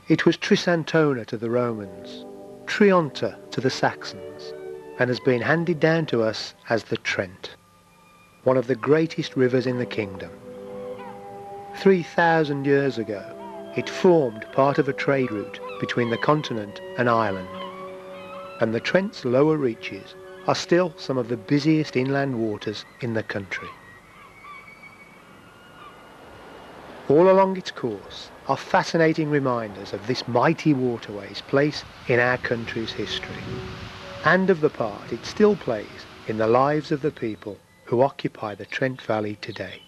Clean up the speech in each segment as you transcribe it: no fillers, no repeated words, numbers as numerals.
It was Trisantona to the Romans, Trionta to the Saxons, and has been handed down to us as the Trent, one of the greatest rivers in the kingdom. 3,000 years ago, it formed part of a trade route between the continent and Ireland, and the Trent's lower reaches are still some of the busiest inland waters in the country. All along its course are fascinating reminders of this mighty waterway's place in our country's history, and of the part it still plays in the lives of the people who occupy the Trent Valley today.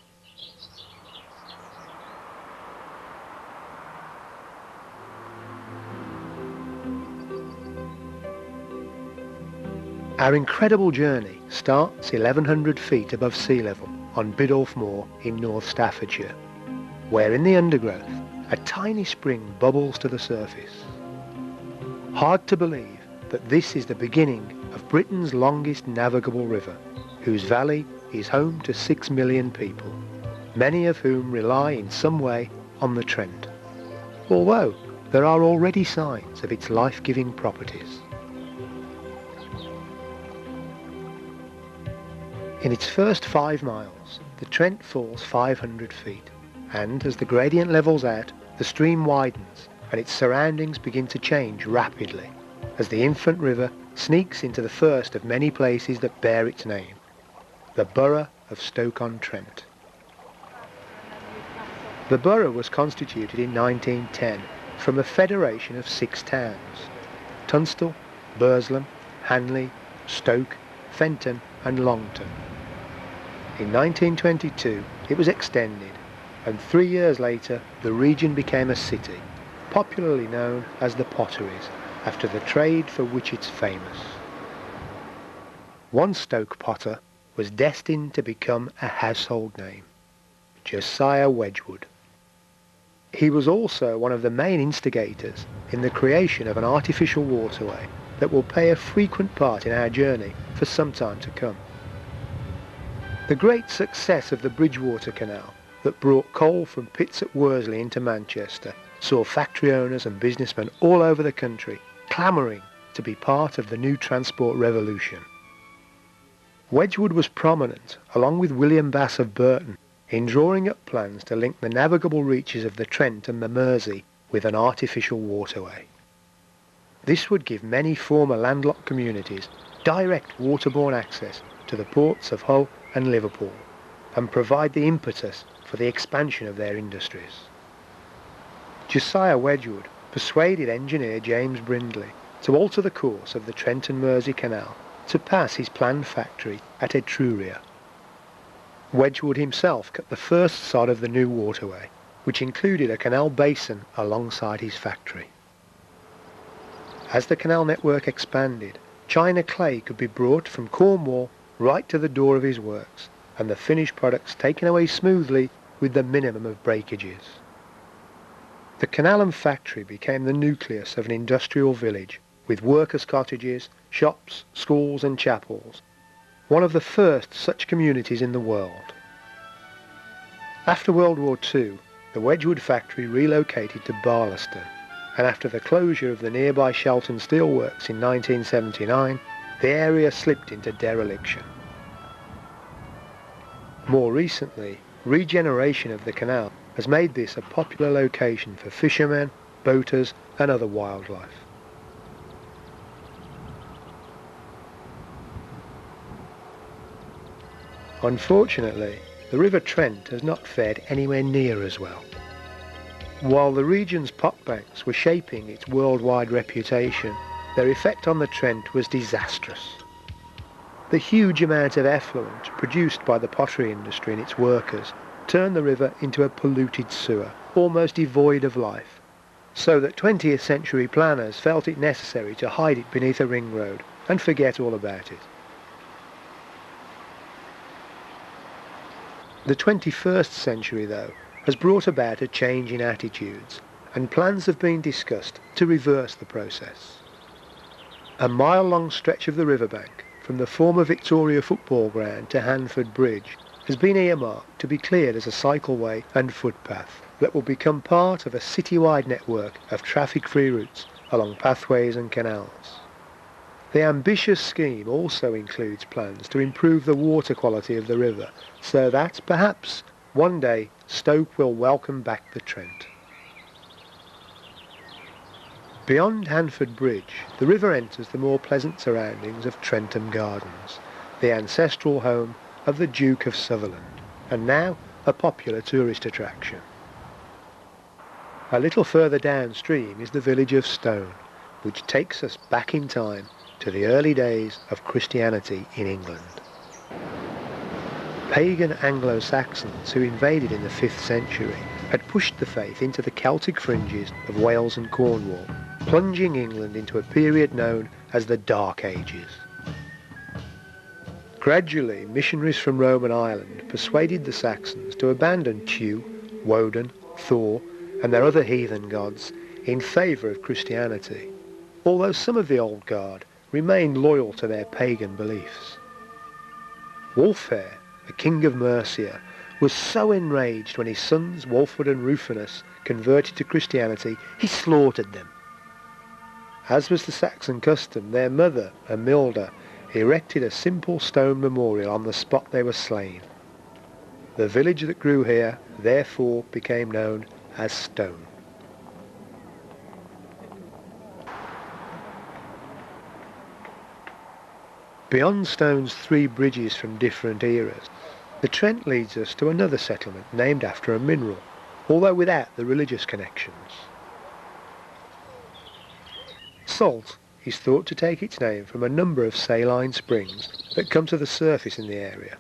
Our incredible journey starts 1,100 feet above sea level on Biddulph Moor in North Staffordshire, where in the undergrowth a tiny spring bubbles to the surface. Hard to believe that this is the beginning of Britain's longest navigable river, whose valley is home to 6 million people, many of whom rely in some way on the Trent, although there are already signs of its life-giving properties. In its first 5 miles, the Trent falls 500 feet, and as the gradient levels out, the stream widens and its surroundings begin to change rapidly as the infant river sneaks into the first of many places that bear its name, the borough of Stoke-On-Trent. The borough was constituted in 1910 from a federation of 6 towns: Tunstall, Burslem, Hanley, Stoke, Fenton and Longton. In 1922 it was extended, and 3 years later the region became a city, popularly known as the Potteries, after the trade for which it's famous. One Stoke potter was destined to become a household name: Josiah Wedgwood. He was also one of the main instigators in the creation of an artificial waterway that will play a frequent part in our journey for some time to come. The great success of the Bridgewater Canal that brought coal from pits at Worsley into Manchester saw factory owners and businessmen all over the country clamouring to be part of the new transport revolution. Wedgwood was prominent, along with William Bass of Burton, in drawing up plans to link the navigable reaches of the Trent and the Mersey with an artificial waterway. This would give many former landlocked communities direct waterborne access to the ports of Hull and Liverpool, and provide the impetus for the expansion of their industries. Josiah Wedgwood persuaded engineer James Brindley to alter the course of the Trent and Mersey Canal to pass his planned factory at Etruria. Wedgwood himself cut the first sod of the new waterway, which included a canal basin alongside his factory. As the canal network expanded, China clay could be brought from Cornwall right to the door of his works, and the finished products taken away smoothly with the minimum of breakages. The canal and factory became the nucleus of an industrial village, with workers' cottages, shops, schools and chapels, one of the first such communities in the world. After World War II, the Wedgwood factory relocated to Barlaston, and after the closure of the nearby Shelton Steelworks in 1979, the area slipped into dereliction. More recently, regeneration of the canal has made this a popular location for fishermen, boaters and other wildlife. Unfortunately, the River Trent has not fared anywhere near as well. While the region's potbanks were shaping its worldwide reputation, their effect on the Trent was disastrous. The huge amount of effluent produced by the pottery industry and its workers turned the river into a polluted sewer, almost devoid of life, so that 20th century planners felt it necessary to hide it beneath a ring road and forget all about it. The 21st century, though, has brought about a change in attitudes, and plans have been discussed to reverse the process. A mile-long stretch of the riverbank, from the former Victoria football ground to Hanford Bridge, has been earmarked to be cleared as a cycleway and footpath that will become part of a citywide network of traffic-free routes along pathways and canals. The ambitious scheme also includes plans to improve the water quality of the river, so that, perhaps, one day Stoke will welcome back the Trent. Beyond Hanford Bridge, the river enters the more pleasant surroundings of Trentham Gardens, the ancestral home of the Duke of Sutherland, and now a popular tourist attraction. A little further downstream is the village of Stone, which takes us back in time to the early days of Christianity in England. Pagan Anglo-Saxons who invaded in the 5th century had pushed the faith into the Celtic fringes of Wales and Cornwall, plunging England into a period known as the Dark Ages. Gradually, missionaries from Rome and Ireland persuaded the Saxons to abandon Tu, Woden, Thor, and their other heathen gods in favour of Christianity, although some of the old guard remained loyal to their pagan beliefs. Wulfhere, the king of Mercia, was so enraged when his sons Wulfred and Rufinus converted to Christianity, he slaughtered them. As was the Saxon custom, their mother, Amilda, erected a simple stone memorial on the spot they were slain. The village that grew here, therefore, became known as Stone. Beyond Stone's 3 bridges from different eras, the Trent leads us to another settlement named after a mineral, although without the religious connections. Salt is thought to take its name from a number of saline springs that come to the surface in the area.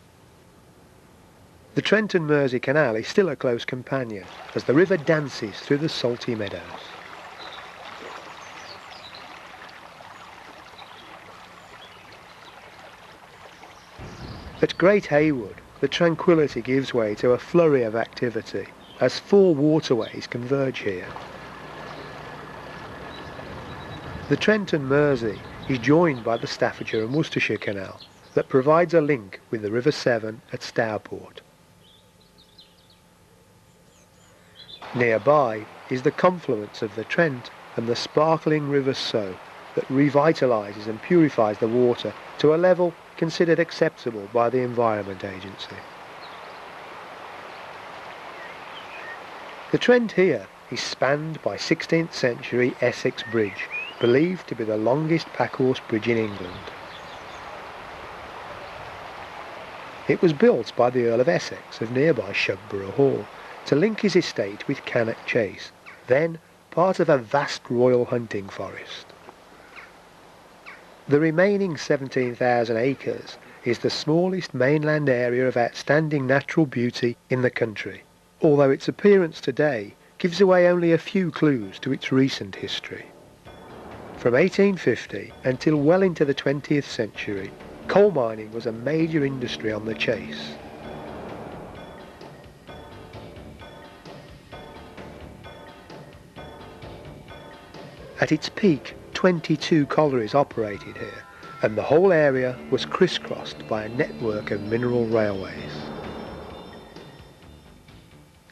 The Trent and Mersey Canal is still a close companion as the river dances through the salty meadows. At Great Haywood, the tranquillity gives way to a flurry of activity as 4 waterways converge here. The Trent and Mersey is joined by the Staffordshire and Worcestershire Canal that provides a link with the River Severn at Stourport. Nearby is the confluence of the Trent and the sparkling River Sow that revitalises and purifies the water to a level considered acceptable by the Environment Agency. The Trent here is spanned by 16th century Essex Bridge, believed to be the longest packhorse bridge in England. It was built by the Earl of Essex of nearby Shugborough Hall to link his estate with Cannock Chase, then part of a vast royal hunting forest. The remaining 17,000 acres is the smallest mainland area of outstanding natural beauty in the country, although its appearance today gives away only a few clues to its recent history. From 1850 until well into the 20th century, coal mining was a major industry on the Chase. At its peak, 22 collieries operated here, and the whole area was crisscrossed by a network of mineral railways.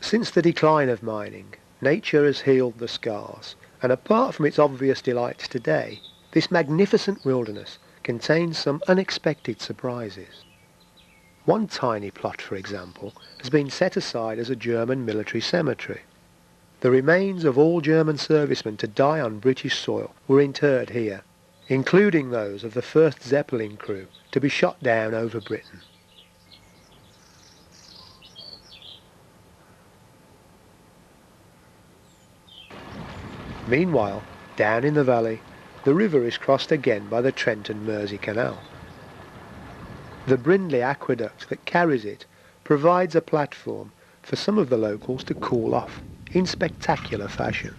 Since the decline of mining, nature has healed the scars, and apart from its obvious delights today, this magnificent wilderness contains some unexpected surprises. One tiny plot, for example, has been set aside as a German military cemetery. The remains of all German servicemen to die on British soil were interred here, including those of the first Zeppelin crew to be shot down over Britain. Meanwhile, down in the valley, the river is crossed again by the Trent and Mersey Canal. The Brindley aqueduct that carries it provides a platform for some of the locals to cool off in spectacular fashion.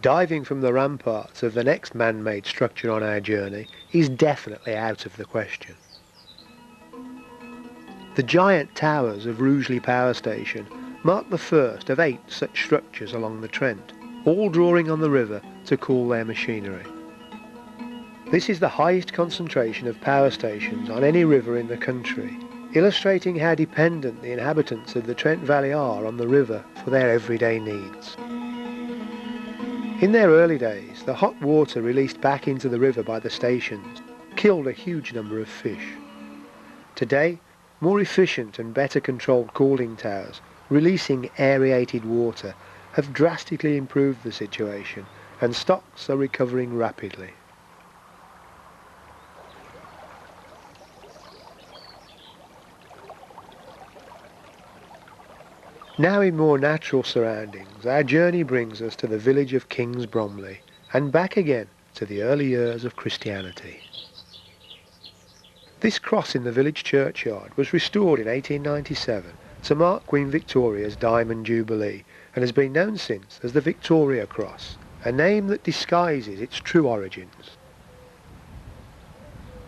Diving from the ramparts of the next man-made structure on our journey is definitely out of the question. The giant towers of Rugeley Power Station mark the first of 8 such structures along the Trent, all drawing on the river to cool their machinery. This is the highest concentration of power stations on any river in the country, illustrating how dependent the inhabitants of the Trent Valley are on the river for their everyday needs. In their early days, the hot water released back into the river by the stations killed a huge number of fish. Today, more efficient and better controlled cooling towers, releasing aerated water, have drastically improved the situation, and stocks are recovering rapidly. Now in more natural surroundings, our journey brings us to the village of Kings Bromley, and back again to the early years of Christianity. This cross in the village churchyard was restored in 1897 to mark Queen Victoria's Diamond Jubilee, and has been known since as the Victoria Cross, a name that disguises its true origins.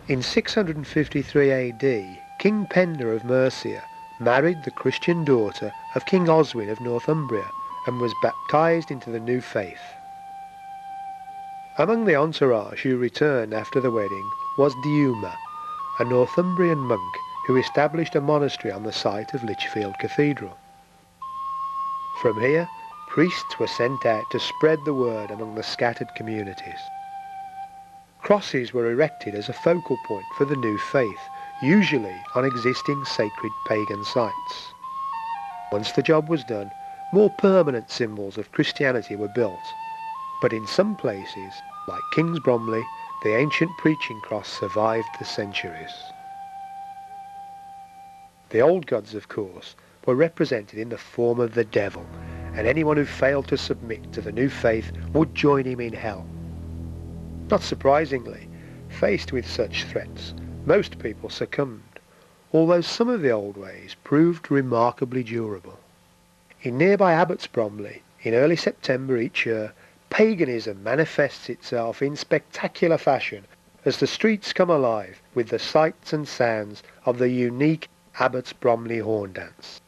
In 653 AD, King Penda of Mercia married the Christian daughter of King Oswin of Northumbria and was baptised into the new faith. Among the entourage who returned after the wedding was Diuma, a Northumbrian monk who established a monastery on the site of Lichfield Cathedral. From here, priests were sent out to spread the word among the scattered communities. Crosses were erected as a focal point for the new faith, usually on existing sacred pagan sites. Once the job was done, more permanent symbols of Christianity were built, but in some places, like Kings Bromley, the ancient preaching cross survived the centuries. The old gods, of course, were represented in the form of the devil, and anyone who failed to submit to the new faith would join him in hell. Not surprisingly, faced with such threats, most people succumbed, although some of the old ways proved remarkably durable. In nearby Abbots Bromley, in early September each year, paganism manifests itself in spectacular fashion as the streets come alive with the sights and sounds of the unique Abbots Bromley horn dance.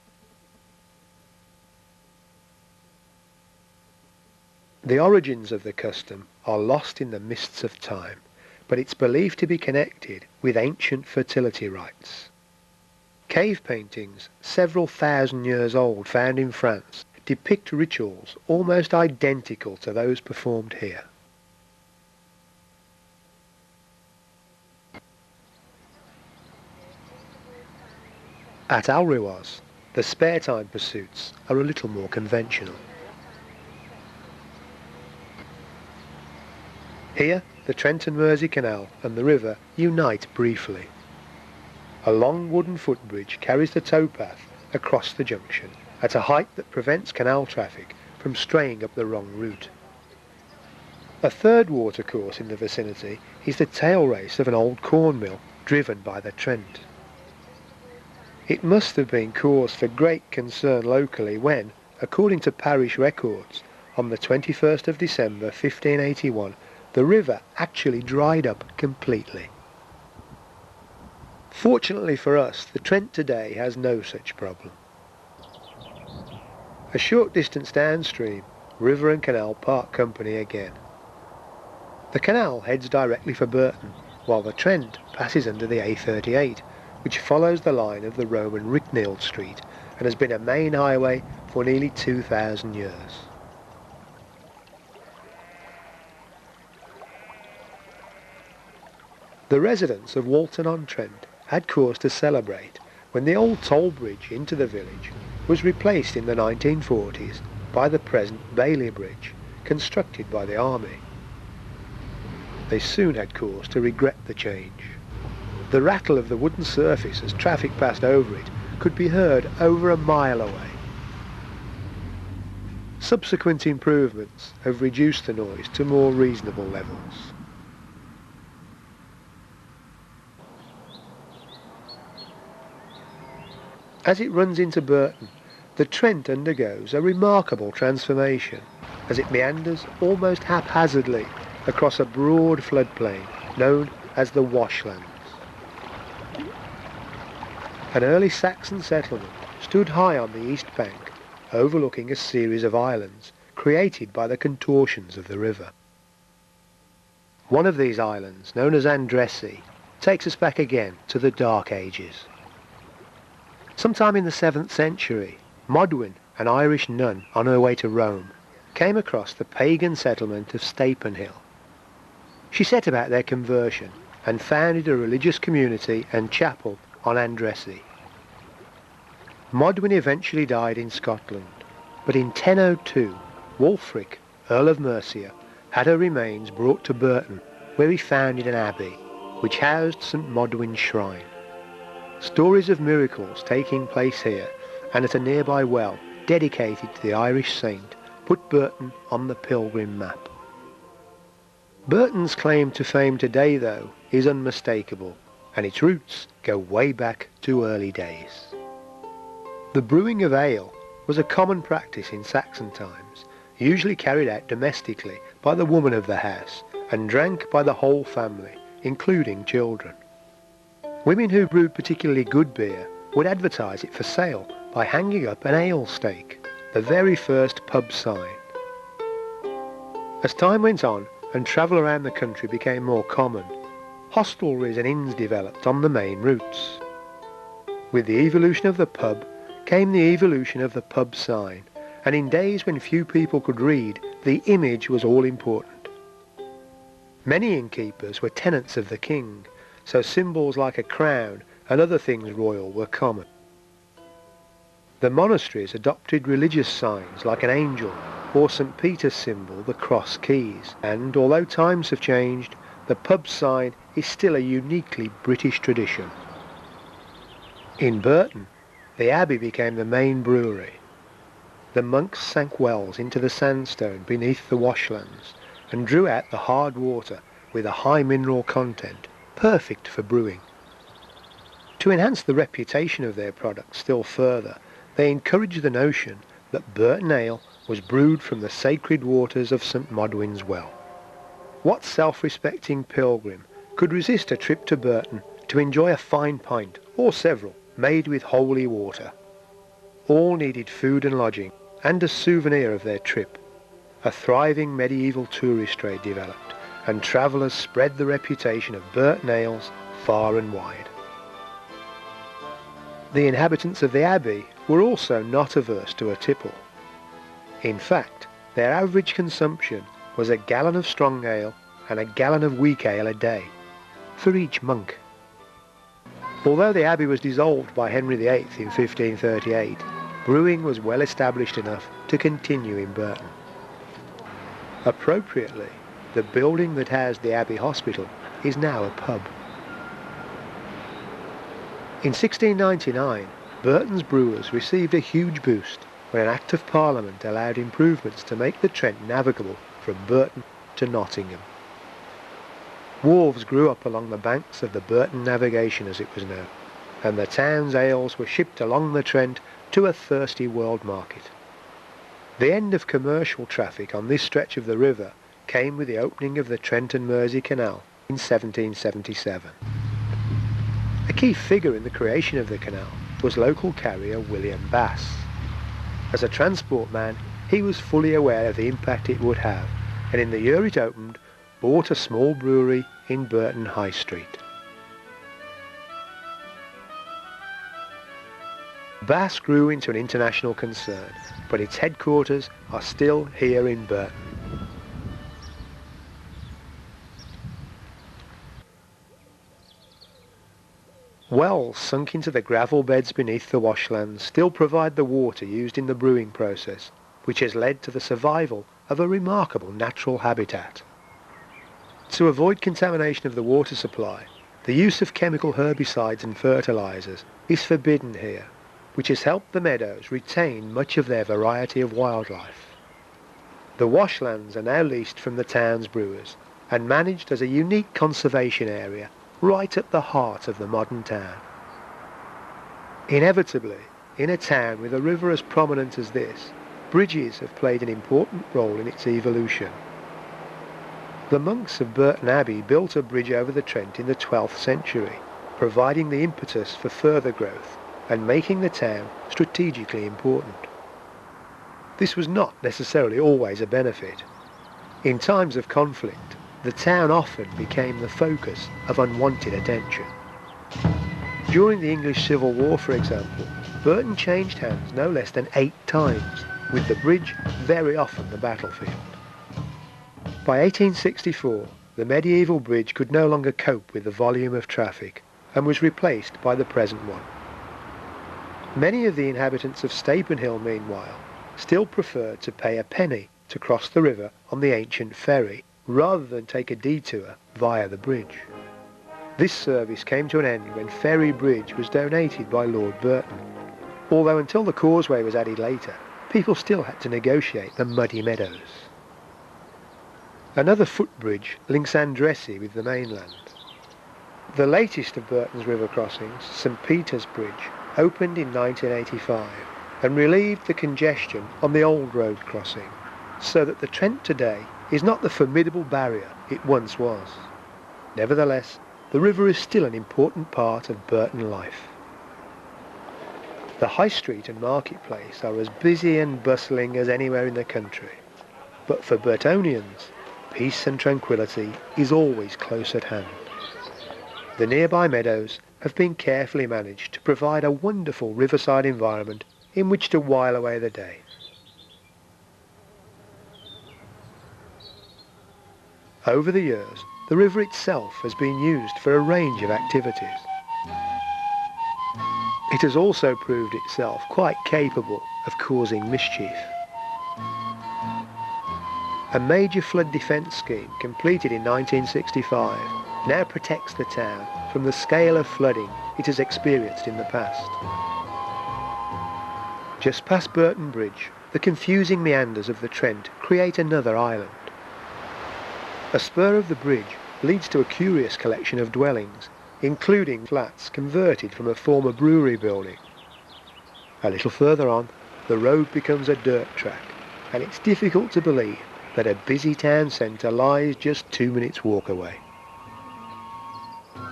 The origins of the custom are lost in the mists of time, but it's believed to be connected with ancient fertility rites. Cave paintings, several thousand years old, found in France, depict rituals almost identical to those performed here. At Alrewas, the spare time pursuits are a little more conventional. Here, the Trent and Mersey Canal and the river unite briefly. A long wooden footbridge carries the towpath across the junction at a height that prevents canal traffic from straying up the wrong route. A third watercourse in the vicinity is the tail race of an old corn mill driven by the Trent. It must have been cause for great concern locally when, according to parish records, on the 21st of December 1581, the river actually dried up completely. Fortunately for us, the Trent today has no such problem. A short distance downstream, river and canal part company again. The canal heads directly for Burton, while the Trent passes under the A38, which follows the line of the Roman Ricknield Street and has been a main highway for nearly 2,000 years. The residents of Walton-on-Trent had cause to celebrate when the old toll bridge into the village was replaced in the 1940s by the present Bailey Bridge, constructed by the Army. They soon had cause to regret the change. The rattle of the wooden surface as traffic passed over it could be heard over a mile away. Subsequent improvements have reduced the noise to more reasonable levels. As it runs into Burton, the Trent undergoes a remarkable transformation. as it meanders almost haphazardly across a broad floodplain known as the Washlands. An early Saxon settlement stood high on the east bank, overlooking a series of islands created by the contortions of the river. One of these islands, known as Andresi, takes us back again to the Dark Ages. Sometime in the 7th century, Modwyn, an Irish nun on her way to Rome, came across the pagan settlement of Stapenhill. She set about their conversion and founded a religious community and chapel on Andresi. Modwyn eventually died in Scotland, but in 1002, Wulfric, Earl of Mercia, had her remains brought to Burton, where he founded an abbey, which housed St Modwyn's shrine. Stories of miracles taking place here and at a nearby well dedicated to the Irish saint put Burton on the pilgrim map. Burton's claim to fame today, though, is unmistakable, and its roots go way back to early days. The brewing of ale was a common practice in Saxon times, usually carried out domestically by the woman of the house and drank by the whole family, including children. Women who brewed particularly good beer would advertise it for sale by hanging up an ale stake, the very first pub sign. As time went on and travel around the country became more common, hostelries and inns developed on the main routes. With the evolution of the pub came the evolution of the pub sign, and in days when few people could read, the image was all important. Many innkeepers were tenants of the king, so symbols like a crown and other things royal were common. The monasteries adopted religious signs like an angel or St Peter's symbol, the cross keys, and although times have changed, the pub sign is still a uniquely British tradition. In Burton, the abbey became the main brewery. The monks sank wells into the sandstone beneath the washlands and drew out the hard water with a high mineral content, perfect for brewing. To enhance the reputation of their product still further, they encouraged the notion that Burton ale was brewed from the sacred waters of St Modwyn's well. What self-respecting pilgrim could resist a trip to Burton to enjoy a fine pint, or several, made with holy water? All needed food and lodging, and as souvenir of their trip, a thriving medieval tourist trade developed, and travellers spread the reputation of Burton ales far and wide. The inhabitants of the abbey were also not averse to a tipple. In fact, their average consumption was a gallon of strong ale and a gallon of weak ale a day, for each monk. Although the abbey was dissolved by Henry VIII in 1538, brewing was well established enough to continue in Burton. Appropriately, the building that housed the Abbey Hospital is now a pub. In 1699, Burton's brewers received a huge boost when an Act of Parliament allowed improvements to make the Trent navigable from Burton to Nottingham. Wharves grew up along the banks of the Burton Navigation, as it was known, and the town's ales were shipped along the Trent to a thirsty world market. The end of commercial traffic on this stretch of the river came with the opening of the Trent and Mersey Canal in 1777. A key figure in the creation of the canal was local carrier William Bass. As a transport man, he was fully aware of the impact it would have, and in the year it opened, bought a small brewery in Burton High Street. Bass grew into an international concern, but its headquarters are still here in Burton. Wells sunk into the gravel beds beneath the washlands still provide the water used in the brewing process, which has led to the survival of a remarkable natural habitat. To avoid contamination of the water supply, the use of chemical herbicides and fertilizers is forbidden here, which has helped the meadows retain much of their variety of wildlife. The washlands are now leased from the town's brewers and managed as a unique conservation area right at the heart of the modern town. Inevitably, in a town with a river as prominent as this, bridges have played an important role in its evolution. The monks of Burton Abbey built a bridge over the Trent in the 12th century, providing the impetus for further growth and making the town strategically important. This was not necessarily always a benefit. In times of conflict, the town often became the focus of unwanted attention. During the English Civil War, for example, Burton changed hands no less than 8 times, with the bridge very often the battlefield. By 1864, the medieval bridge could no longer cope with the volume of traffic and was replaced by the present one. Many of the inhabitants of Stapenhill, meanwhile, still preferred to pay a penny to cross the river on the ancient ferry rather than take a detour via the bridge. This service came to an end when Ferry Bridge was donated by Lord Burton, although until the causeway was added later, people still had to negotiate the muddy meadows. Another footbridge links Andressie with the mainland. The latest of Burton's river crossings, St Peter's Bridge, opened in 1985 and relieved the congestion on the old road crossing, so that the Trent today is not the formidable barrier it once was. Nevertheless, the river is still an important part of Burton life. The High Street and Marketplace are as busy and bustling as anywhere in the country, but for Burtonians, peace and tranquillity is always close at hand. The nearby meadows have been carefully managed to provide a wonderful riverside environment in which to while away the day. Over the years, the river itself has been used for a range of activities. It has also proved itself quite capable of causing mischief. A major flood defence scheme completed in 1965 now protects the town from the scale of flooding it has experienced in the past. Just past Burton Bridge, the confusing meanders of the Trent create another island. A spur of the bridge leads to a curious collection of dwellings, including flats converted from a former brewery building. A little further on, the road becomes a dirt track, and it's difficult to believe that a busy town centre lies just 2 minutes walk away.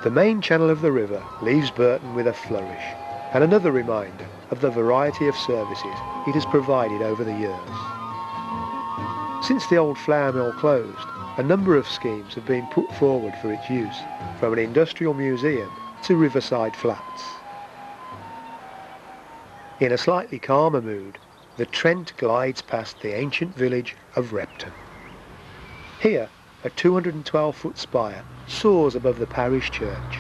The main channel of the river leaves Burton with a flourish, and another reminder of the variety of services it has provided over the years. Since the old flour mill closed, a number of schemes have been put forward for its use, from an industrial museum to riverside flats. In a slightly calmer mood, the Trent glides past the ancient village of Repton. Here, a 212-foot spire soars above the parish church,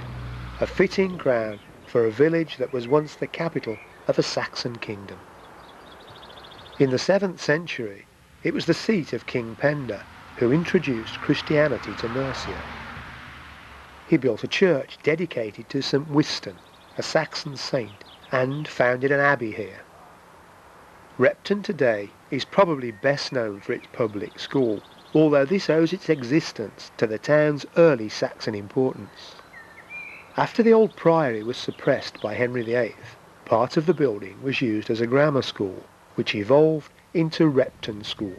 a fitting crown for a village that was once the capital of a Saxon kingdom. In the 7th century, it was the seat of King Penda, who introduced Christianity to Mercia. He built a church dedicated to St Wystan, a Saxon saint, and founded an abbey here. Repton today is probably best known for its public school, although this owes its existence to the town's early Saxon importance. After the old priory was suppressed by Henry VIII, part of the building was used as a grammar school, which evolved into Repton School.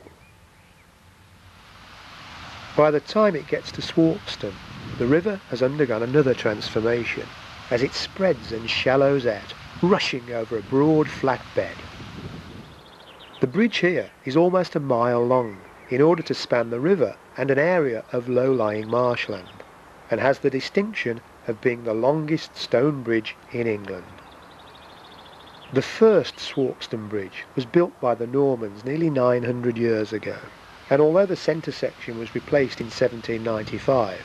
By the time it gets to Swarkston, the river has undergone another transformation as it spreads and shallows out, rushing over a broad flat bed. The bridge here is almost a mile long in order to span the river and an area of low-lying marshland, and has the distinction of being the longest stone bridge in England. The first Swarkston Bridge was built by the Normans nearly 900 years ago, and although the centre section was replaced in 1795,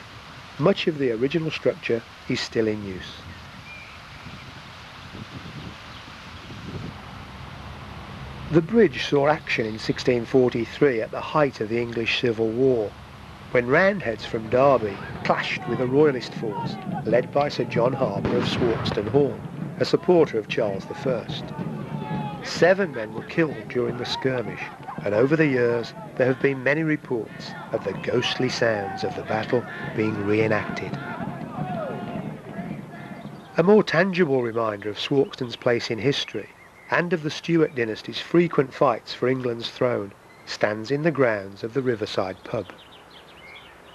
much of the original structure is still in use. The bridge saw action in 1643 at the height of the English Civil War, when Roundheads from Derby clashed with a royalist force led by Sir John Harper of Swarkston Hall, a supporter of Charles I. 7 men were killed during the skirmish, and over the years there have been many reports of the ghostly sounds of the battle being reenacted. A more tangible reminder of Swarkston's place in history, and of the Stuart dynasty's frequent fights for England's throne, stands in the grounds of the Riverside pub.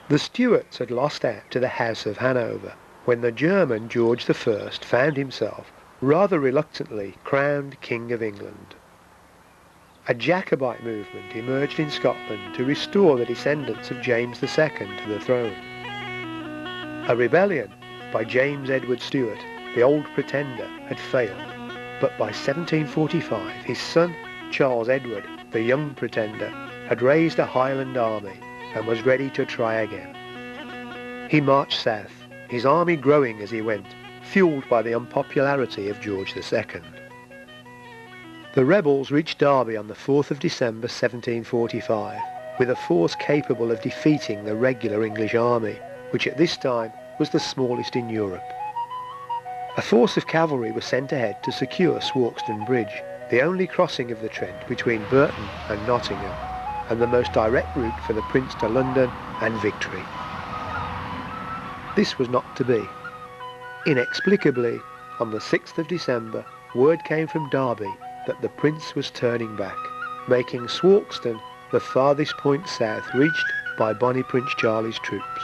The Stuarts had lost out to the House of Hanover when the German George I found himself, rather reluctantly, crowned King of England. A Jacobite movement emerged in Scotland to restore the descendants of James II to the throne. A rebellion by James Edward Stuart, the Old Pretender, had failed, but by 1745 his son Charles Edward, the Young Pretender, had raised a Highland army and was ready to try again. He marched south, his army growing as he went, fuelled by the unpopularity of George II. The rebels reached Derby on the 4th of December 1745, with a force capable of defeating the regular English army, which at this time was the smallest in Europe. A force of cavalry was sent ahead to secure Swoxton Bridge, the only crossing of the Trent between Burton and Nottingham, and the most direct route for the Prince to London and victory. This was not to be. Inexplicably, on the 6th of December, word came from Derby that the Prince was turning back, making Swoxton the farthest point south reached by Bonnie Prince Charlie's troops.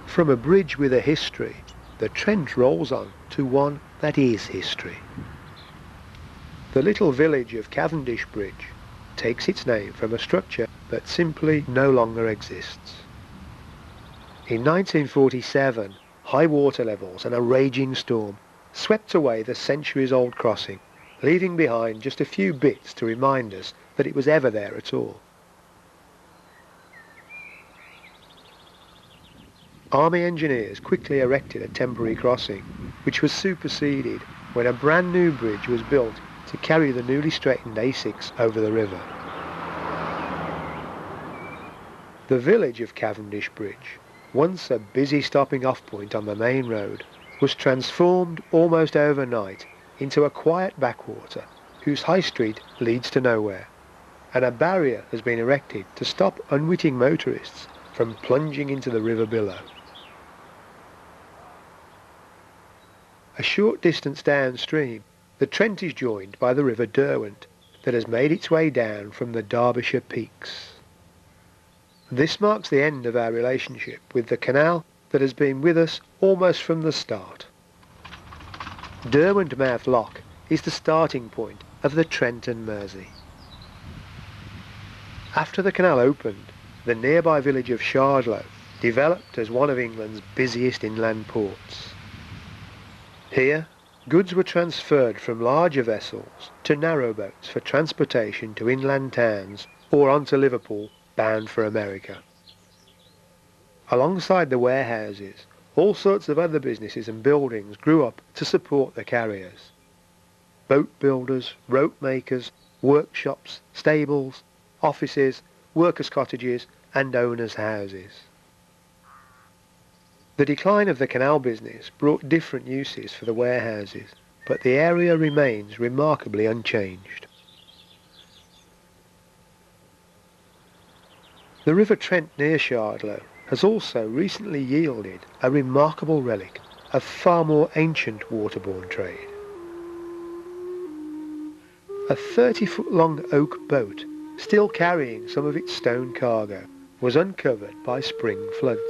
From a bridge with a history, the Trent rolls on to one that is history. The little village of Cavendish Bridge takes its name from a structure that simply no longer exists. In 1947, high water levels and a raging storm swept away the centuries-old crossing, leaving behind just a few bits to remind us that it was ever there at all. Army engineers quickly erected a temporary crossing, which was superseded when a brand new bridge was built to carry the newly straightened A6 over the river. The village of Cavendish Bridge, once a busy stopping off point on the main road, was transformed almost overnight into a quiet backwater whose high street leads to nowhere, and a barrier has been erected to stop unwitting motorists from plunging into the river below. A short distance downstream, the Trent is joined by the River Derwent that has made its way down from the Derbyshire peaks. This marks the end of our relationship with the canal that has been with us almost from the start. Derwent Mouth Lock is the starting point of the Trent and Mersey. After the canal opened, the nearby village of Shardlow developed as one of England's busiest inland ports. Here, goods were transferred from larger vessels to narrowboats for transportation to inland towns or onto Liverpool bound for America. Alongside the warehouses, all sorts of other businesses and buildings grew up to support the carriers. Boat builders, rope makers, workshops, stables, offices, workers' cottages and owners' houses. The decline of the canal business brought different uses for the warehouses, but the area remains remarkably unchanged. The River Trent near Shardlow has also recently yielded a remarkable relic of far more ancient waterborne trade. A 30-foot-long oak boat, still carrying some of its stone cargo, was uncovered by spring floods.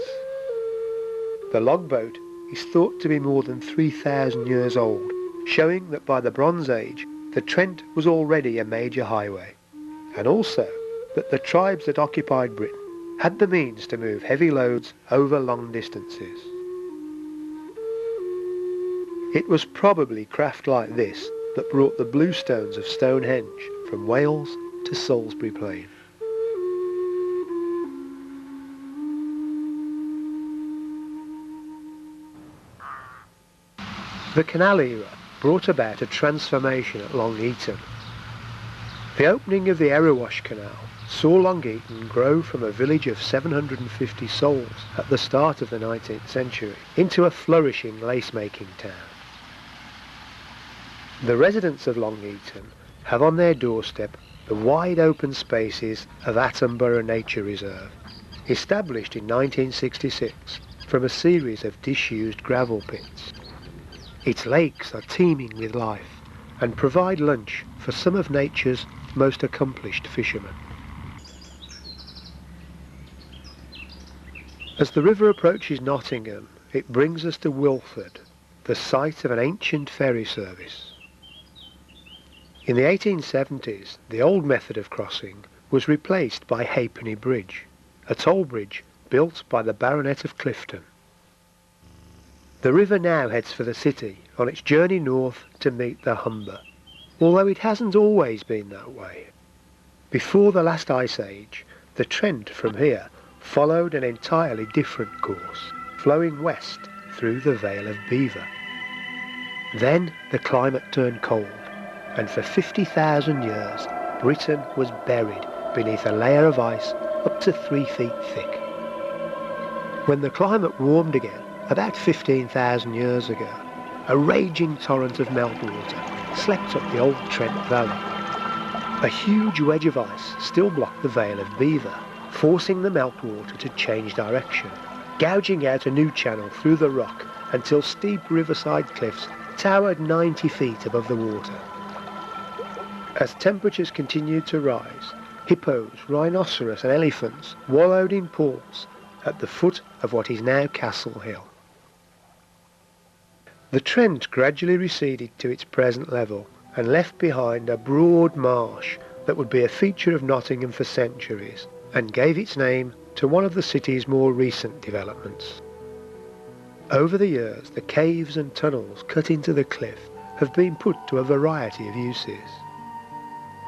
The logboat is thought to be more than 3,000 years old, showing that by the Bronze Age the Trent was already a major highway, and also that the tribes that occupied Britain had the means to move heavy loads over long distances. It was probably craft like this that brought the bluestones of Stonehenge from Wales to Salisbury Plain. The canal era brought about a transformation at Long Eaton. The opening of the Erewash Canal saw Long Eaton grow from a village of 750 souls at the start of the 19th century into a flourishing lace-making town. The residents of Long Eaton have on their doorstep the wide open spaces of Attenborough Nature Reserve, established in 1966 from a series of disused gravel pits. Its lakes are teeming with life and provide lunch for some of nature's most accomplished fishermen. As the river approaches Nottingham, it brings us to Wilford, the site of an ancient ferry service. In the 1870s, the old method of crossing was replaced by Halfpenny Bridge, a toll bridge built by the Baronet of Clifton. The river now heads for the city on its journey north to meet the Humber, although it hasn't always been that way. Before the last ice age, the Trent from here followed an entirely different course, flowing west through the Vale of Belvoir. Then the climate turned cold, and for 50,000 years Britain was buried beneath a layer of ice up to 3 feet thick. When the climate warmed again, about 15,000 years ago, a raging torrent of meltwater swept up the old Trent Valley. A huge wedge of ice still blocked the Vale of Belvoir, forcing the meltwater to change direction, gouging out a new channel through the rock until steep riverside cliffs towered 90 feet above the water. As temperatures continued to rise, hippos, rhinoceros and elephants wallowed in pools at the foot of what is now Castle Hill. The Trent gradually receded to its present level and left behind a broad marsh that would be a feature of Nottingham for centuries and gave its name to one of the city's more recent developments. Over the years, the caves and tunnels cut into the cliff have been put to a variety of uses.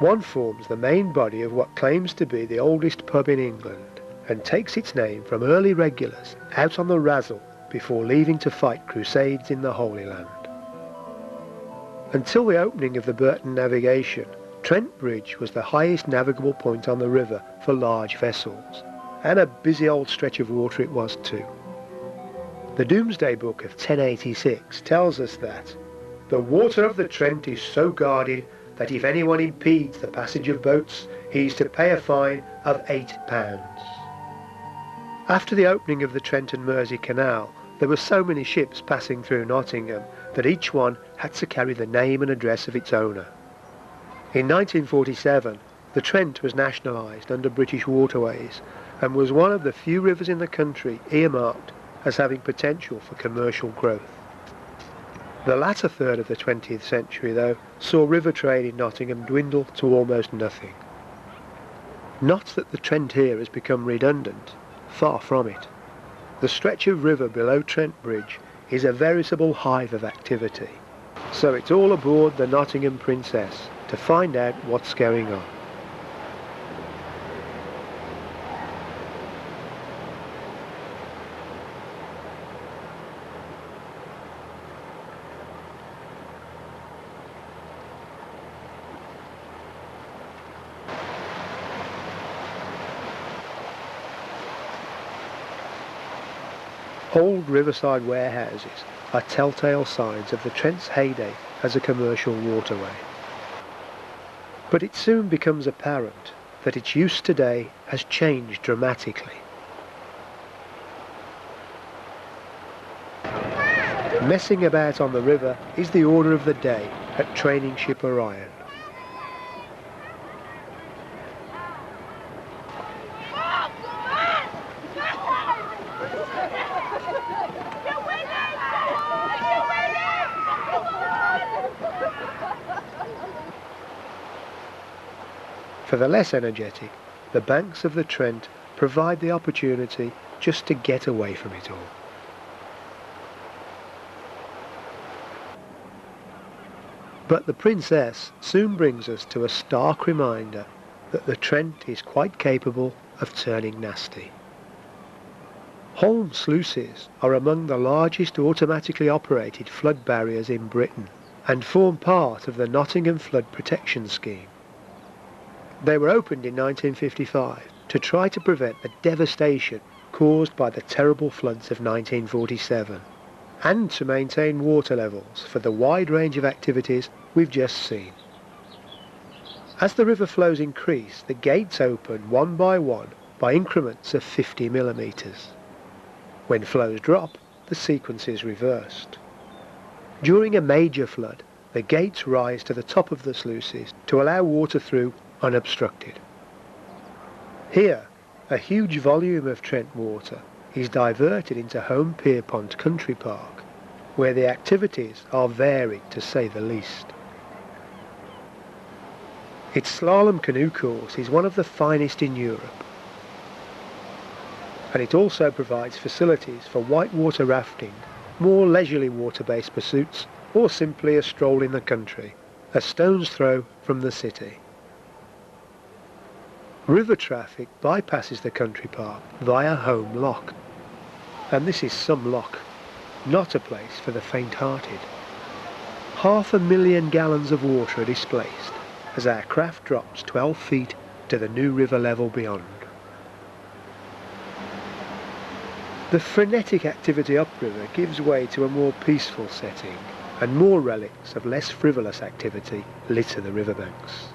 One forms the main body of what claims to be the oldest pub in England and takes its name from early regulars out on the razzle before leaving to fight crusades in the Holy Land. Until the opening of the Burton navigation, Trent Bridge was the highest navigable point on the river for large vessels, and a busy old stretch of water it was too. The Domesday Book of 1086 tells us that the water of the Trent is so guarded that if anyone impedes the passage of boats, he is to pay a fine of £8. After the opening of the Trent and Mersey Canal, there were so many ships passing through Nottingham that each one had to carry the name and address of its owner. In 1947, the Trent was nationalised under British Waterways and was one of the few rivers in the country earmarked as having potential for commercial growth. The latter third of the 20th century, though, saw river trade in Nottingham dwindle to almost nothing. Not that the Trent here has become redundant, far from it. The stretch of river below Trent Bridge is a veritable hive of activity. So it's all aboard the Nottingham Princess to find out what's going on. Old riverside warehouses are telltale signs of the Trent's heyday as a commercial waterway. But it soon becomes apparent that its use today has changed dramatically. Messing about on the river is the order of the day at training ship Orion. For the less energetic, the banks of the Trent provide the opportunity just to get away from it all. But the Princess soon brings us to a stark reminder that the Trent is quite capable of turning nasty. Holme sluices are among the largest automatically operated flood barriers in Britain and form part of the Nottingham Flood Protection Scheme. They were opened in 1955 to try to prevent the devastation caused by the terrible floods of 1947 and to maintain water levels for the wide range of activities we've just seen. As the river flows increase, the gates open one by increments of 50 millimetres. When flows drop, the sequence is reversed. During a major flood, the gates rise to the top of the sluices to allow water through unobstructed. Here, a huge volume of Trent water is diverted into Home Pierpont Country Park, where the activities are varied to say the least. Its slalom canoe course is one of the finest in Europe, and it also provides facilities for whitewater rafting, more leisurely water-based pursuits, or simply a stroll in the country, a stone's throw from the city. River traffic bypasses the country park via Home Lock, and this is some lock, not a place for the faint-hearted. 500,000 gallons of water are displaced as our craft drops 12 feet to the new river level beyond. The frenetic activity upriver gives way to a more peaceful setting, and more relics of less frivolous activity litter the riverbanks.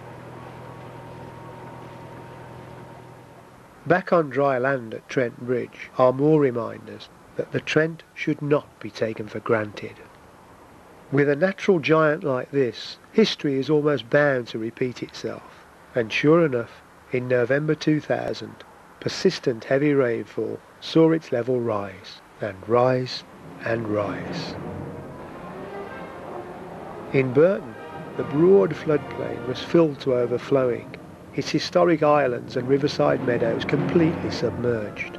Back on dry land at Trent Bridge are more reminders that the Trent should not be taken for granted. With a natural giant like this, history is almost bound to repeat itself, and sure enough, in November 2000, persistent heavy rainfall saw its level rise, and rise, and rise. In Burton, the broad floodplain was filled to overflowing, its historic islands and riverside meadows completely submerged.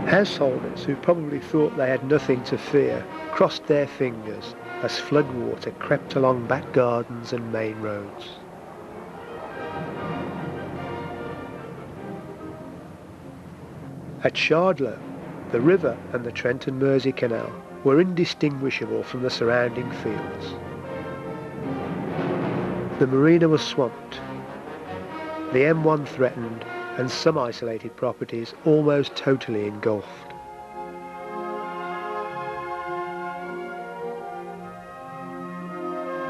Householders who probably thought they had nothing to fear crossed their fingers as floodwater crept along back gardens and main roads. At Shardlow, the river and the Trent and Mersey Canal were indistinguishable from the surrounding fields. The marina was swamped, the M1 threatened, and some isolated properties almost totally engulfed.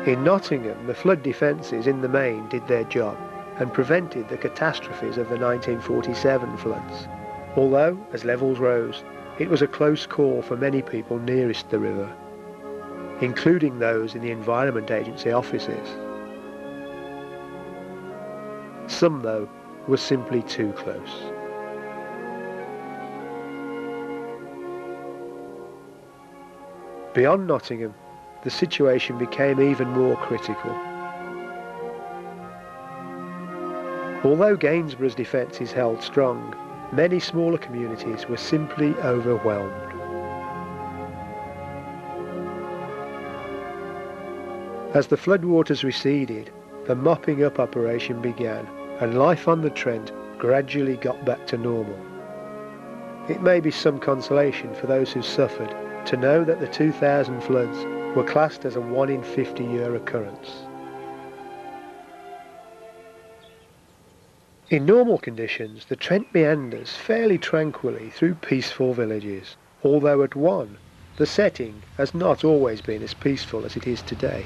In Nottingham, the flood defences in the main did their job and prevented the catastrophes of the 1947 floods, although, as levels rose, it was a close call for many people nearest the river, including those in the Environment Agency offices. Some, though, were simply too close. Beyond Nottingham, the situation became even more critical. Although Gainsborough's defences held strong, many smaller communities were simply overwhelmed. As the floodwaters receded, the mopping up operation began, and life on the Trent gradually got back to normal. It may be some consolation for those who suffered to know that the 2000 floods were classed as a 1 in 50 year occurrence. In normal conditions, the Trent meanders fairly tranquilly through peaceful villages, although at one, the setting has not always been as peaceful as it is today.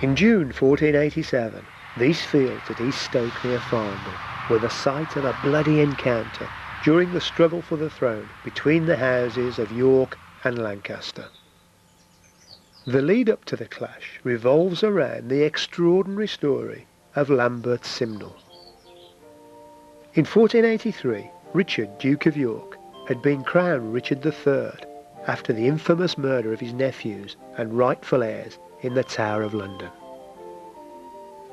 In June 1487, these fields at East Stoke near Farnborough were the site of a bloody encounter during the struggle for the throne between the houses of York and Lancaster. The lead up to the clash revolves around the extraordinary story of Lambert Simnel. In 1483, Richard, Duke of York, had been crowned Richard III after the infamous murder of his nephews and rightful heirs in the Tower of London.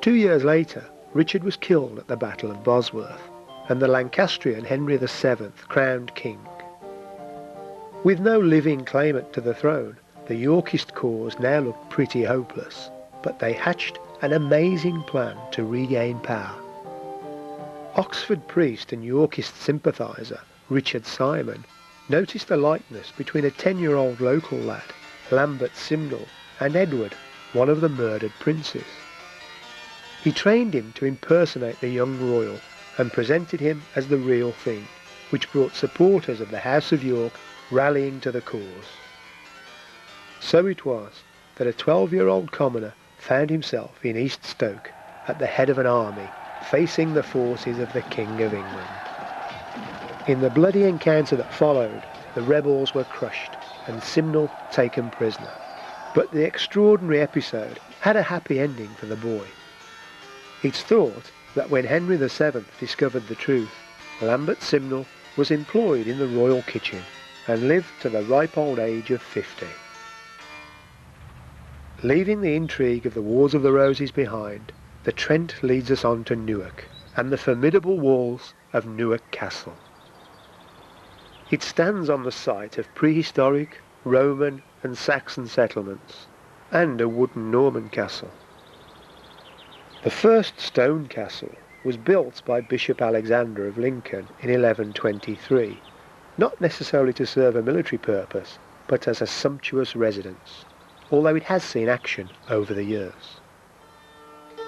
2 years later, Richard was killed at the Battle of Bosworth, and the Lancastrian Henry VII crowned king. With no living claimant to the throne, the Yorkist cause now looked pretty hopeless, but they hatched an amazing plan to regain power. Oxford priest and Yorkist sympathiser Richard Simon noticed a likeness between a 10-year-old local lad, Lambert Simnel, and Edward, one of the murdered princes. He trained him to impersonate the young royal and presented him as the real thing, which brought supporters of the House of York rallying to the cause. So it was that a 12-year-old commoner found himself in East Stoke at the head of an army facing the forces of the King of England. In the bloody encounter that followed, the rebels were crushed and Simnel taken prisoner. But the extraordinary episode had a happy ending for the boy. It's thought that when Henry VII discovered the truth, Lambert Simnel was employed in the royal kitchen and lived to the ripe old age of 50. Leaving the intrigue of the Wars of the Roses behind, the Trent leads us on to Newark and the formidable walls of Newark Castle. It stands on the site of prehistoric Roman and Saxon settlements and a wooden Norman castle. The first stone castle was built by Bishop Alexander of Lincoln in 1123, not necessarily to serve a military purpose, but as a sumptuous residence, although it has seen action over the years.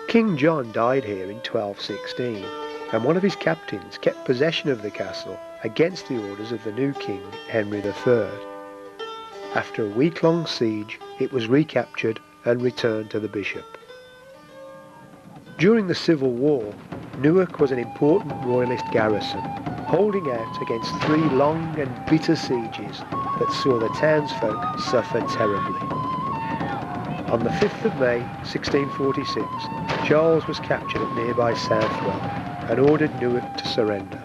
King John died here in 1216, and one of his captains kept possession of the castle against the orders of the new king, Henry III. After a week-long siege, it was recaptured and returned to the bishop. During the Civil War, Newark was an important royalist garrison, holding out against 3 long and bitter sieges that saw the townsfolk suffer terribly. On the 5th of May 1646, Charles was captured at nearby Southwell and ordered Newark to surrender.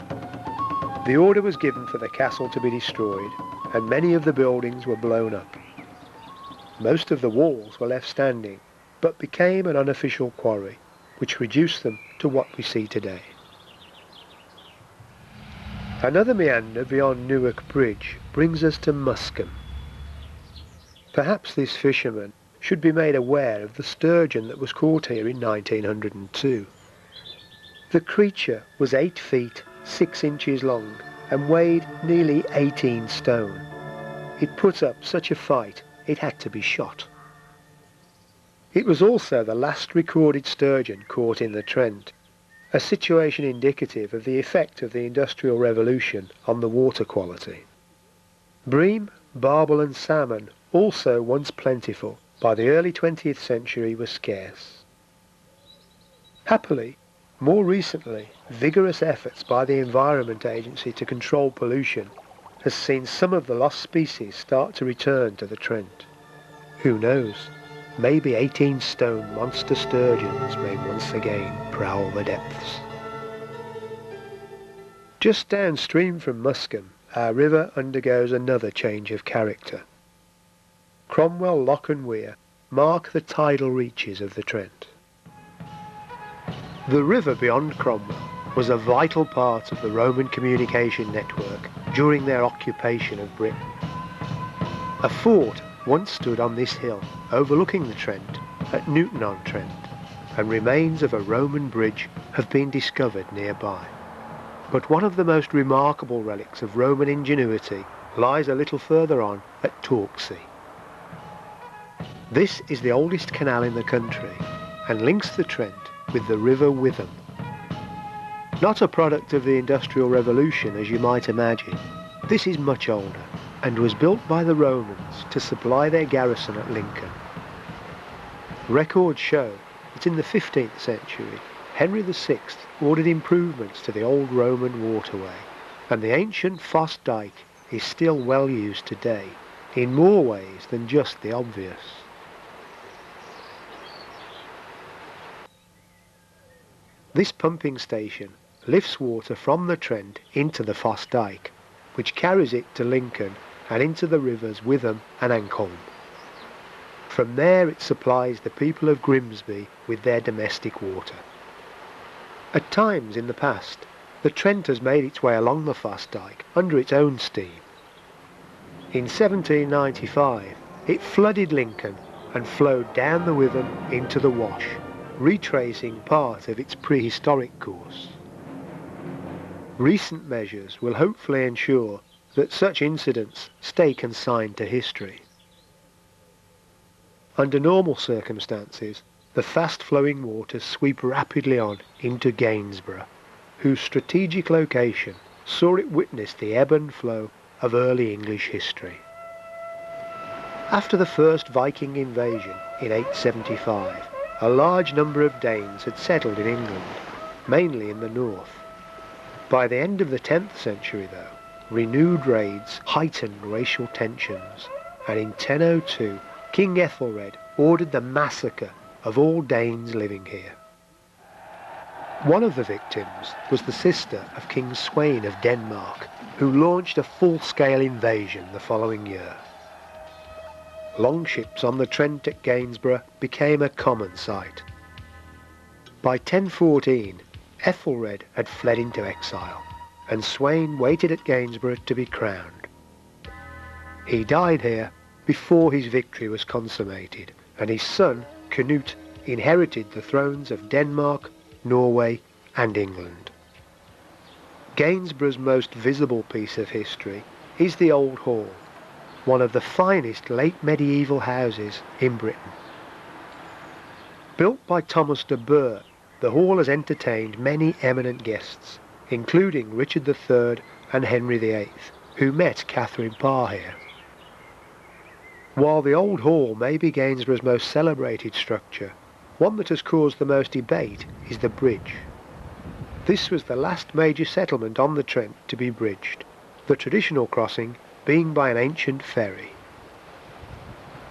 The order was given for the castle to be destroyed, and many of the buildings were blown up. Most of the walls were left standing, but became an unofficial quarry, which reduced them to what we see today. Another meander beyond Newark Bridge brings us to Muskham. Perhaps this fisherman should be made aware of the sturgeon that was caught here in 1902. The creature was 8 feet 6 inches long and weighed nearly 18 stone. It put up such a fight it had to be shot. It was also the last recorded sturgeon caught in the Trent, a situation indicative of the effect of the Industrial Revolution on the water quality. Bream, barbel and salmon, also once plentiful, by the early 20th century were scarce. Happily, more recently, vigorous efforts by the Environment Agency to control pollution has seen some of the lost species start to return to the Trent. Who knows? Maybe 18-stone monster sturgeons may once again prowl the depths. Just downstream from Muskham, our river undergoes another change of character. Cromwell Lock and Weir mark the tidal reaches of the Trent. The river beyond Cromwell was a vital part of the Roman communication network during their occupation of Britain. A fort once stood on this hill overlooking the Trent at Newton-on-Trent, and remains of a Roman bridge have been discovered nearby. But one of the most remarkable relics of Roman ingenuity lies a little further on at Torksey. This is the oldest canal in the country and links the Trent with the River Witham. Not a product of the Industrial Revolution as you might imagine, this is much older and was built by the Romans to supply their garrison at Lincoln. Records show that in the 15th century, Henry VI ordered improvements to the old Roman waterway, and the ancient Foss Dyke is still well used today, in more ways than just the obvious. This pumping station lifts water from the Trent into the Foss Dyke, which carries it to Lincoln and into the rivers Witham and Ancombe. From there it supplies the people of Grimsby with their domestic water. At times in the past, the Trent has made its way along the Foss Dyke under its own steam. In 1795, it flooded Lincoln and flowed down the Witham into the Wash, retracing part of its prehistoric course. Recent measures will hopefully ensure that such incidents stay consigned to history. Under normal circumstances, the fast-flowing waters sweep rapidly on into Gainsborough, whose strategic location saw it witness the ebb and flow of early English history. After the first Viking invasion in 875, a large number of Danes had settled in England, mainly in the north. By the end of the 10th century, though, renewed raids heightened racial tensions, and in 1002 King Ethelred ordered the massacre of all Danes living here. One of the victims was the sister of King Sweyn of Denmark, who launched a full-scale invasion the following year. Longships on the Trent at Gainsborough became a common sight. By 1014, Ethelred had fled into exile, and Sweyn waited at Gainsborough to be crowned. He died here before his victory was consummated, and his son, Canute, inherited the thrones of Denmark, Norway and England. Gainsborough's most visible piece of history is the Old Hall, one of the finest late medieval houses in Britain. Built by Thomas de Burgh, the hall has entertained many eminent guests, including Richard III and Henry VIII, who met Catherine Parr here. While the Old Hall may be Gainsborough's most celebrated structure, one that has caused the most debate is the bridge. This was the last major settlement on the Trent to be bridged, the traditional crossing being by an ancient ferry.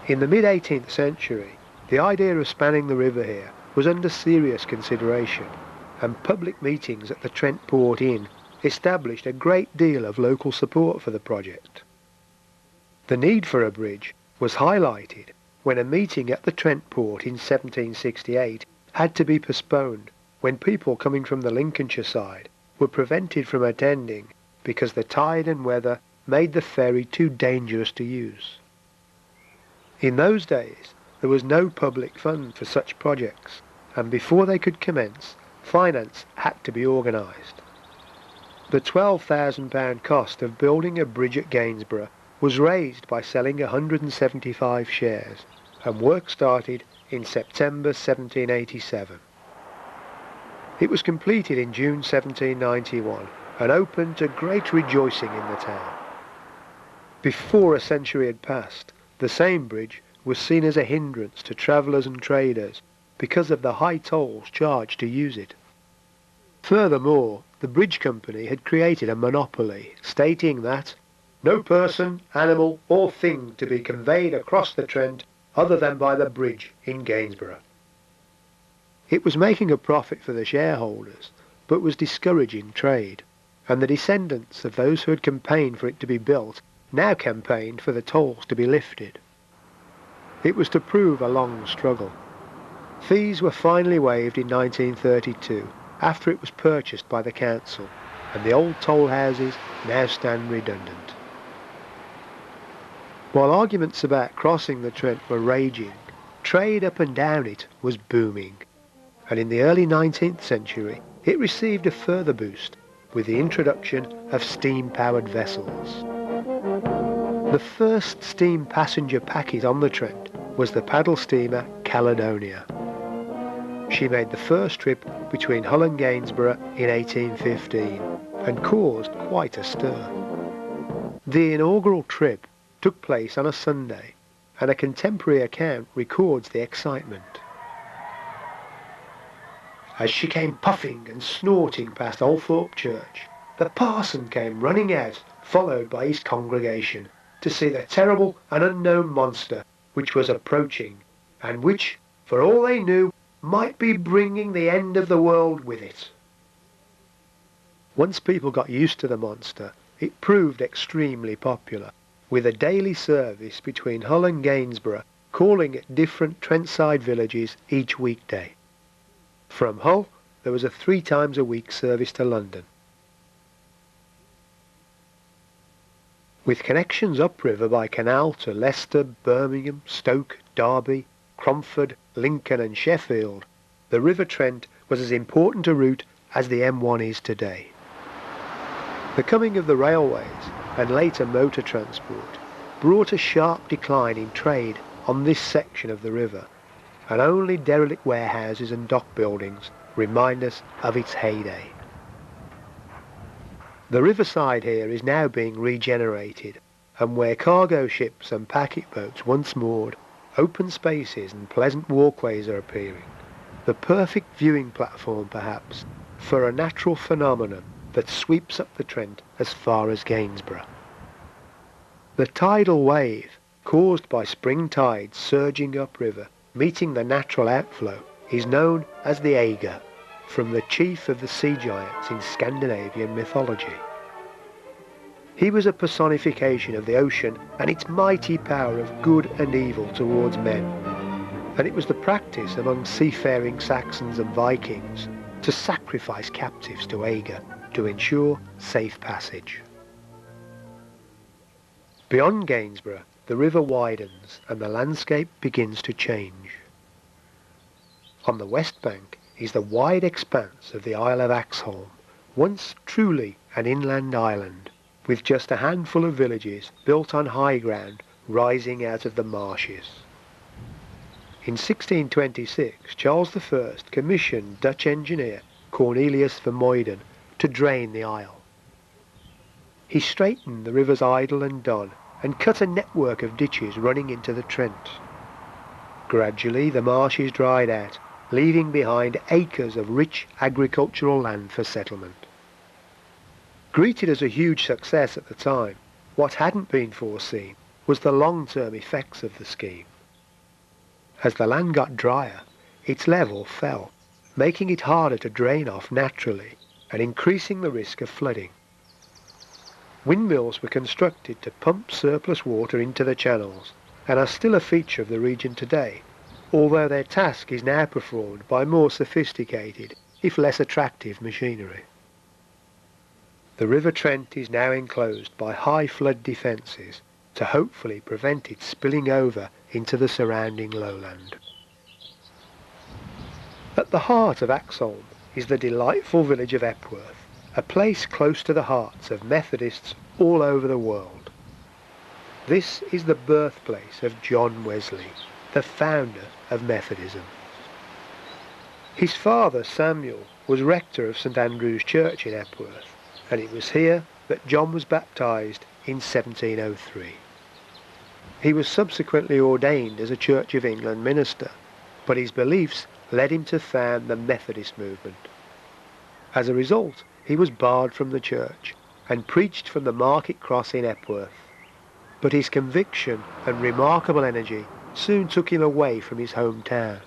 In the mid-18th century, the idea of spanning the river here was under serious consideration, and public meetings at the Trent Port Inn established a great deal of local support for the project. The need for a bridge was highlighted when a meeting at the Trent Port in 1768 had to be postponed when people coming from the Lincolnshire side were prevented from attending because the tide and weather made the ferry too dangerous to use. In those days, there was no public fund for such projects, and before they could commence, finance had to be organised. The £12,000 cost of building a bridge at Gainsborough was raised by selling 175 shares, and work started in September 1787. It was completed in June 1791 and opened to great rejoicing in the town. Before a century had passed, the same bridge was seen as a hindrance to travellers and traders because of the high tolls charged to use it. Furthermore, the bridge company had created a monopoly, stating that no person, animal or thing to be conveyed across the Trent other than by the bridge in Gainsborough. It was making a profit for the shareholders, but was discouraging trade, and the descendants of those who had campaigned for it to be built now campaigned for the tolls to be lifted. It was to prove a long struggle. Fees were finally waived in 1932 after it was purchased by the council, and the old toll houses now stand redundant. While arguments about crossing the Trent were raging, trade up and down it was booming, and in the early 19th century it received a further boost with the introduction of steam-powered vessels. The first steam passenger packet on the Trent was the paddle steamer Caledonia. She made the first trip between Hull and Gainsborough in 1815 and caused quite a stir. The inaugural trip took place on a Sunday, and a contemporary account records the excitement. As she came puffing and snorting past Althorpe Church, the parson came running out, followed by his congregation, to see the terrible and unknown monster which was approaching, and which, for all they knew, might be bringing the end of the world with it. Once people got used to the monster, it proved extremely popular, with a daily service between Hull and Gainsborough calling at different Trentside villages each weekday. From Hull, there was a 3 times a week service to London. With connections upriver by canal to Leicester, Birmingham, Stoke, Derby, Cromford, Lincoln and Sheffield, the River Trent was as important a route as the M1 is today. The coming of the railways and later motor transport brought a sharp decline in trade on this section of the river, and only derelict warehouses and dock buildings remind us of its heyday. The riverside here is now being regenerated, and where cargo ships and packet boats once moored, open spaces and pleasant walkways are appearing. the perfect viewing platform perhaps for a natural phenomenon that sweeps up the Trent as far as Gainsborough. The tidal wave, caused by spring tides surging upriver, meeting the natural outflow, is known as the Eiger, from the chief of the sea giants in Scandinavian mythology. He was a personification of the ocean and its mighty power of good and evil towards men, and it was the practice among seafaring Saxons and Vikings to sacrifice captives to Eiger to ensure safe passage. Beyond Gainsborough, the river widens and the landscape begins to change. On the west bank is the wide expanse of the Isle of Axholme, once truly an inland island, with just a handful of villages built on high ground rising out of the marshes. In 1626, Charles I commissioned Dutch engineer Cornelius Vermuyden to drain the isle. He straightened the rivers Idle and Don and cut a network of ditches running into the Trent. Gradually the marshes dried out, leaving behind acres of rich agricultural land for settlement. Greeted as a huge success at the time, what hadn't been foreseen was the long-term effects of the scheme. As the land got drier, its level fell, making it harder to drain off naturally and increasing the risk of flooding. Windmills were constructed to pump surplus water into the channels and are still a feature of the region today, although their task is now performed by more sophisticated, if less attractive, machinery. The River Trent is now enclosed by high flood defences to hopefully prevent it spilling over into the surrounding lowland. At the heart of Axholme is the delightful village of Epworth, a place close to the hearts of Methodists all over the world. This is the birthplace of John Wesley, the founder of Methodism. His father, Samuel, was rector of St Andrew's Church in Epworth, and it was here that John was baptised in 1703. He was subsequently ordained as a Church of England minister, but his beliefs led him to found the Methodist movement. As a result, he was barred from the church and preached from the market cross in Epworth. But his conviction and remarkable energy soon took him away from his hometown.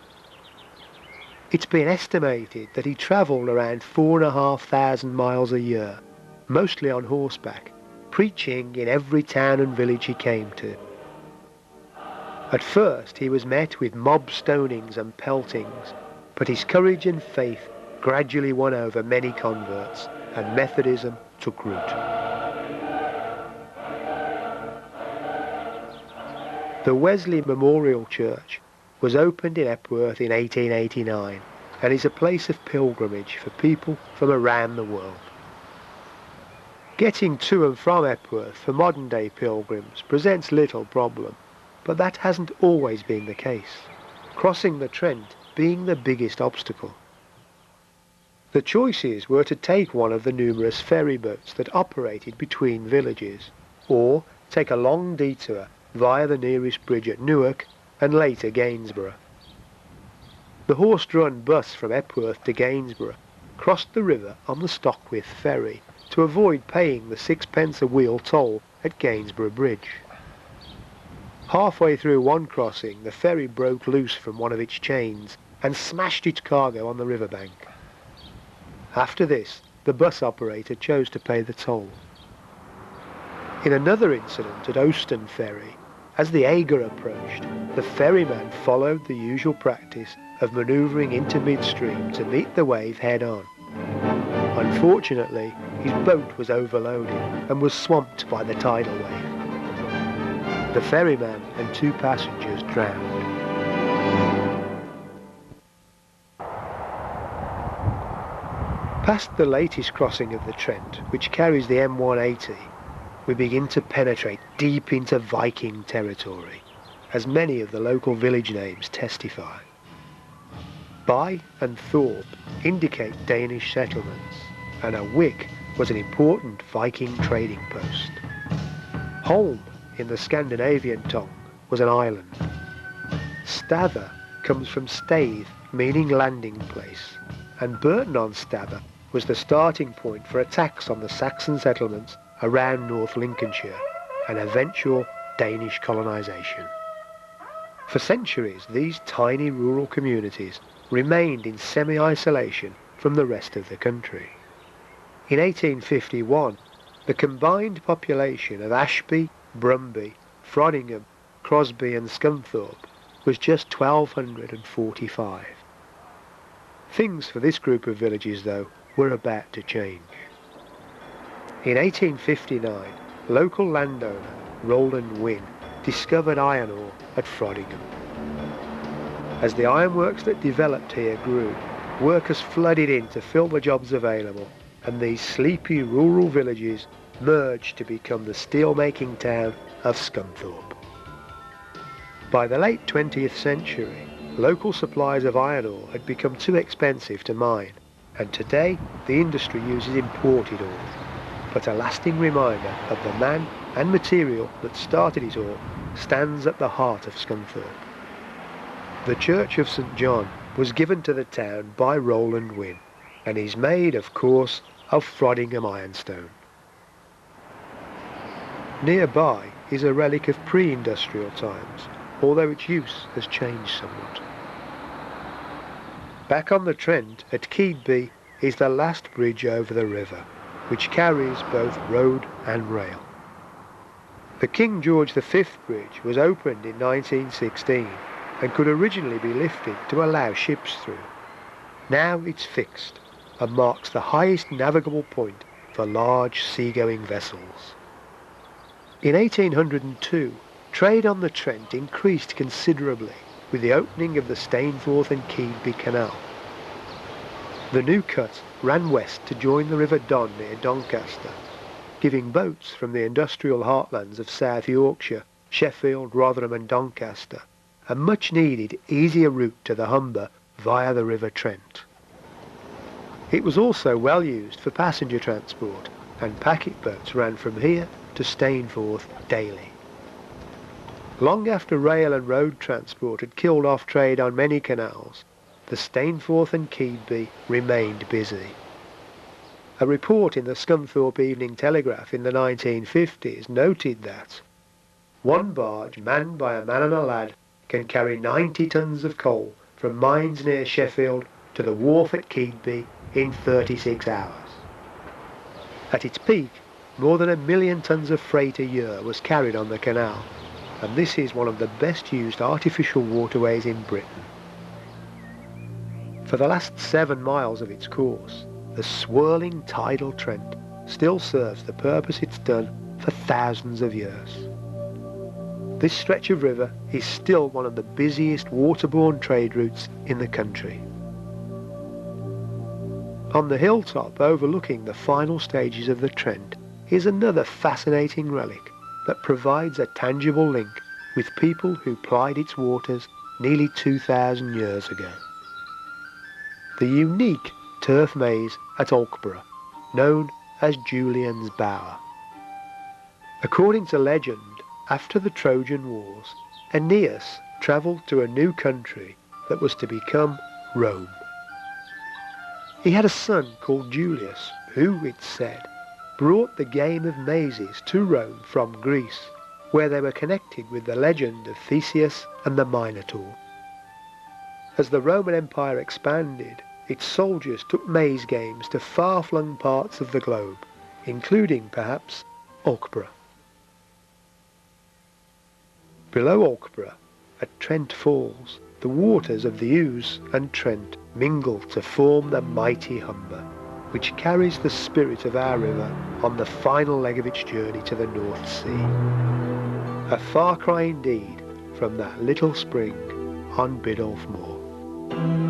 It's been estimated that he travelled around 4,500 miles a year, mostly on horseback, preaching in every town and village he came to. At first he was met with mob stonings and peltings, but his courage and faith gradually won over many converts, and Methodism took root. The Wesley Memorial Church was opened in Epworth in 1889 and is a place of pilgrimage for people from around the world. Getting to and from Epworth for modern-day pilgrims presents little problem, but that hasn't always been the case, crossing the Trent being the biggest obstacle. The choices were to take one of the numerous ferry boats that operated between villages, or take a long detour via the nearest bridge at Newark and later Gainsborough. The horse-drawn bus from Epworth to Gainsborough crossed the river on the Stockwith ferry to avoid paying the 6p a wheel toll at Gainsborough Bridge. Halfway through one crossing, the ferry broke loose from one of its chains and smashed its cargo on the riverbank. After this, the bus operator chose to pay the toll. In another incident at Ouston Ferry, as the Eiger approached, the ferryman followed the usual practice of manoeuvring into midstream to meet the wave head-on. Unfortunately, his boat was overloaded and was swamped by the tidal wave. The ferryman and 2 passengers drowned. Past the latest crossing of the Trent, which carries the M180, we begin to penetrate deep into Viking territory, as many of the local village names testify. By and Thorpe indicate Danish settlements, and a wick was an important Viking trading post. Holm, in the Scandinavian tongue, was an island. Stather comes from stave meaning landing place, and Burton-on-Staver was the starting point for attacks on the Saxon settlements around North Lincolnshire and eventual Danish colonisation. For centuries, these tiny rural communities remained in semi-isolation from the rest of the country. In 1851, the combined population of Ashby, Brumby, Frodingham, Crosby and Scunthorpe was just 1,245. Things for this group of villages, though, were about to change. In 1859, local landowner Roland Wynne discovered iron ore at Frodingham. As the ironworks that developed here grew, workers flooded in to fill the jobs available, and these sleepy rural villages merged to become the steel-making town of Scunthorpe. By the late 20th century, local supplies of iron ore had become too expensive to mine, and today the industry uses imported ore. But a lasting reminder of the man and material that started it all stands at the heart of Scunthorpe. The Church of St. John was given to the town by Roland Wynne, and is made, of course, of Frodingham ironstone. Nearby is a relic of pre-industrial times, although its use has changed somewhat. Back on the Trent at Keadby is the last bridge over the river, which carries both road and rail. The King George V Bridge was opened in 1916 and could originally be lifted to allow ships through. Now it's fixed and marks the highest navigable point for large seagoing vessels. In 1802, trade on the Trent increased considerably with the opening of the Stainforth and Keadby Canal. The new cut ran west to join the River Don near Doncaster, giving boats from the industrial heartlands of South Yorkshire, Sheffield, Rotherham and Doncaster a much-needed, easier route to the Humber via the River Trent. It was also well used for passenger transport, and packet boats ran from here to Stainforth daily. Long after rail and road transport had killed off trade on many canals, the Stainforth and Keadby remained busy. A report in the Scunthorpe Evening Telegraph in the 1950s noted that one barge manned by a man and a lad can carry 90 tons of coal from mines near Sheffield to the wharf at Keadby in 36 hours. At its peak, more than 1 million tons of freight a year was carried on the canal, and this is one of the best used artificial waterways in Britain. For the last 7 miles of its course, the swirling tidal Trent still serves the purpose it's done for thousands of years. This stretch of river is still one of the busiest waterborne trade routes in the country. On the hilltop overlooking the final stages of the Trent is another fascinating relic that provides a tangible link with people who plied its waters nearly 2,000 years ago. The unique turf maze at Alkborough, known as Julian's Bower. According to legend, after the Trojan Wars, Aeneas travelled to a new country that was to become Rome. He had a son called Julius, who, it's said, brought the game of mazes to Rome from Greece, where they were connected with the legend of Theseus and the Minotaur. As the Roman Empire expanded, its soldiers took maze games to far-flung parts of the globe, including, perhaps, Alkborough. Below Alkborough, at Trent Falls, the waters of the Ouse and Trent mingle to form the mighty Humber, which carries the spirit of our river on the final leg of its journey to the North Sea. A far cry indeed from that little spring on Biddulph Moor.